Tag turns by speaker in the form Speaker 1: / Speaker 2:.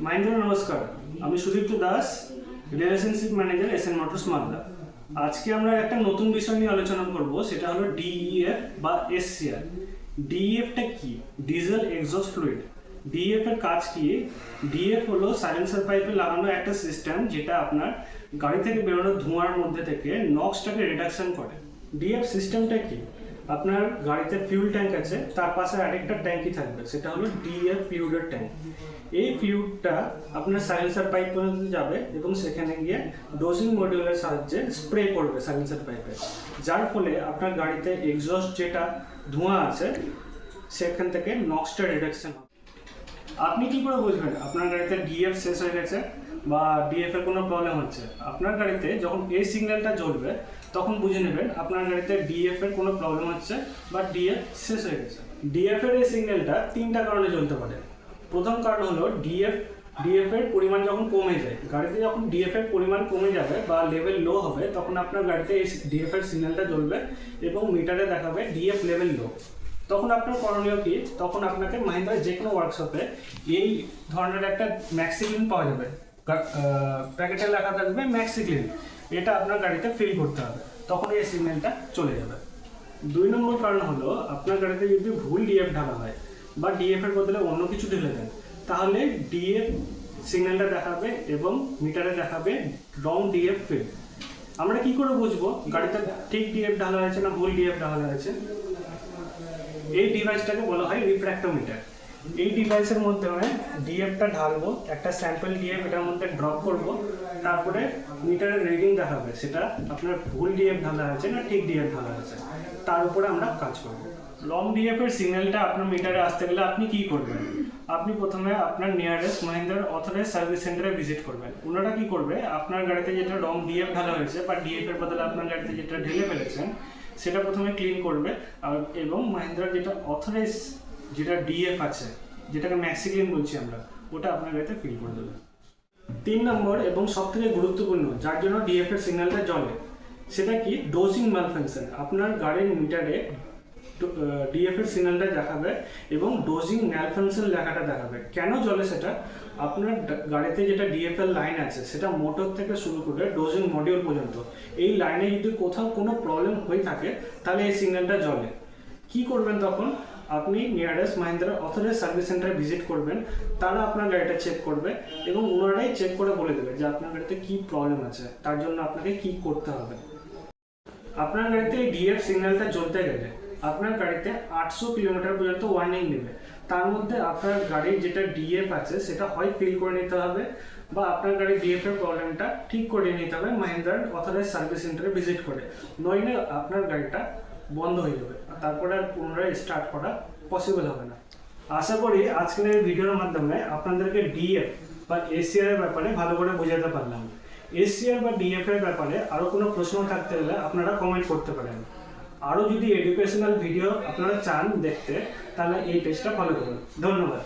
Speaker 1: মাইন্দ্র নমস্কার, আমি Sudipta Das, relationship manager SN motors Malda. আজকে আমরা একটা নতুন বিষয় নিয়ে আলোচনা করব, সেটা হলো ডিইএফ বা এসসিআর। ডিইএফটা কি? Diesel exhaust fluid. ডিএফ এর কাজ কি? ডিএফ হলো সাইলেন্সার পাইপে লাগানো একটা সিস্টেম যেটা আপনার গাড়ি থেকে বেরোনো ধোঁয়ার মধ্যে থেকে নক্সটাকে রিডাকশন করে। ডিএফ সিস্টেমটা কি? আপনার গাড়িতে ফিউল ট্যাঙ্ক আছে, তার পাশে আরেকটা ট্যাঙ্কি থাকবে, সেটা হলো ডিএফ ফ্লুইডের ট্যাঙ্ক। এই ফ্লুইডটা আপনার সাইলেন্সার পাইপ পর্যন্ত যাবে এবং সেখানে গিয়ে ডোজিং মডিউলের সাহায্যে স্প্রে করবে সাইলেন্সার পাইপে, যার ফলে আপনার গাড়িতে এক্সস্ট যেটা ধোঁয়া আছে সেখান থেকে নক্সটা রিডাকশন হবে। আপনি কি করে বুঝবেন আপনার গাড়িতে ডিএফ শেষ হয়ে গেছে বা ডিএফ এর কোনো প্রবলেম হচ্ছে? আপনার গাড়িতে যখন এই সিগন্যালটা জ্বলবে তখন বুঝে নেবেন আপনার গাড়িতে ডিএফ এর কোনো প্রবলেম হচ্ছে বা ডিএফ শেষ হয়ে গেছে। ডিএফ এর এই সিগন্যালটা তিনটা কারণে জ্বলতে পারে। প্রথম কারণ হলো ডিএফ এর পরিমাণ যখন কমে যায়, গাড়িতে যখন ডিএফ এর পরিমাণ কমে যাবে বা লেভেল লো হবে, তখন আপনার গাড়িতে এই ডিএফ এর সিগন্যালটা জ্বলবে এবং মিটারে দেখাবে ডিএফ লেভেল লো। তখন আপনার করণীয় কি? তখন আপনাকে মাহিন্দ্রার যে কোনো ওয়ার্কশপে এই ধরনের একটা ম্যাক্সিক্লিন পাওয়া যাবে, প্যাকেটে লেখা থাকবে ম্যাক্সিক্লিন, এটা আপনার গাড়িতে ফিল করতে হবে, তখন এই সিগন্যালটা চলে যাবে। 2 নম্বর কারণ হলো আপনার গাড়িতে যদি ভুল ডিএফ ঢালা হয় বা ডিএফ এর বদলে অন্য কিছু ঢেলে দেন, তাহলে ডিএফ সিগন্যালটা দেখাবে এবং মিটারে দেখাবে রং ডিএফ ফিল। আমরা কি করে বুঝবো গাড়িতে ঠিক ডিএফ ঢালা হয়েছে না ভুল ডিএফ ঢালা হয়েছে? এই ডিভাইসটাকে বলা হয় রিফ্র্যাক্টোমিটার। এই ডিভাইসের মাধ্যমে ডিএফটা ঢালবো, একটা স্যাম্পল ডিএফ এটার মধ্যে ড্রপ করব, তারপরে মিটারের রিডিং দেখাবে সেটা আপনার ভুল ডিএফ ঢালা আছে না ঠিক ডিএফ ঢালা আছে, তার উপরে আমরা কাজ করব। লং ডিএফ এর সিগন্যালটা আপনার মিটারে আসতে গেলে আপনি কি করবেন? আপনি প্রথমে আপনার নিয়ারেস্ট মাহিন্দ্রার অথরাইজ সার্ভিস সেন্টারে ভিজিট করবেন। ওনারা কি করবে, আপনার গাড়িতে যেটা লং ডিএফ ঢালা হয়েছে বা ডিএফ এর বদলে আপনার গাড়িতে যেটা ঢেলে ফেলেছেন সেটা প্রথমে ক্লিন করবে এবং মাহিন্দ্রার যেটা অথরাইজ যেটা ডিএফ আছে, যেটাকে ম্যাক্সিক্লিন বলছি আমরা, ওটা আপনার গাড়িতে ফিল করে দেবে। 3 নম্বর এবং সবথেকে গুরুত্বপূর্ণ, যার জন্য ডিএফ এর সিগন্যালটা জ্বলে, সেটা কি? Dosing malfunction. আপনার গাড়ির মিটারে ডিএফ এর সিগন্যালটা দেখাবে এবং ডোজিং ম্যালফাংশন লেখাটা দেখাবে। কেন জ্বলে সেটা? আপনার গাড়িতে যেটা ডিএফ এর লাইন আছে সেটা মোটর থেকে শুরু করে ডোজিং মডিউল পর্যন্ত, এই লাইনে যদি কোথাও কোনো প্রবলেম হয়ে থাকে তাহলে এই সিগন্যালটা জ্বলে। কি করবেন তখন? আপনি নিয়ারেস্ট মাহিন্দ্রা অথরাইজ সার্ভিস সেন্টারে ভিজিট করবেন, তারা আপনার গাড়িটা চেক করবে এবং ওনারাই চেক করে বলে দেবে যে আপনার গাড়িতে কী প্রবলেম আছে, তার জন্য আপনাকে কী করতে হবে। আপনার গাড়িতে এই ডিএফ সিগন্যালটা জ্বলতে গেলে আপনার গাড়িতে 800 কিলোমিটার পর্যন্ত ওয়ার্নিং নেবে। তার মধ্যে আপনার গাড়ির যেটা ডিএফ আছে সেটা হয় ফিল করে নিতে হবে বা আপনার গাড়ির ডিএফ এর প্রবলেমটা ঠিক করে নিতে হবে মাহিন্দ্রার অথরাইজ সার্ভিস সেন্টারে ভিজিট করে, নইলে আপনার গাড়িটা বন্ধ হয়ে যাবে, তারপরে আর পুনরায় স্টার্ট করা পসিবল হবে না। আশা করি আজকের এই ভিডিওর মাধ্যমে আপনাদেরকে ডিএফ বা এসসিআর এর ব্যাপারে ভালো করে বোঝাতে পারলাম। এসসিআর বা ডিএফ এর ব্যাপারে আরও কোনো প্রশ্ন থাকতে গেলে আপনারা কমেন্ট করতে পারেন। আরও যদি এডুকেশনাল ভিডিও আপনারা চান দেখতে, তাহলে এই পেজটা ফলো করুন। ধন্যবাদ।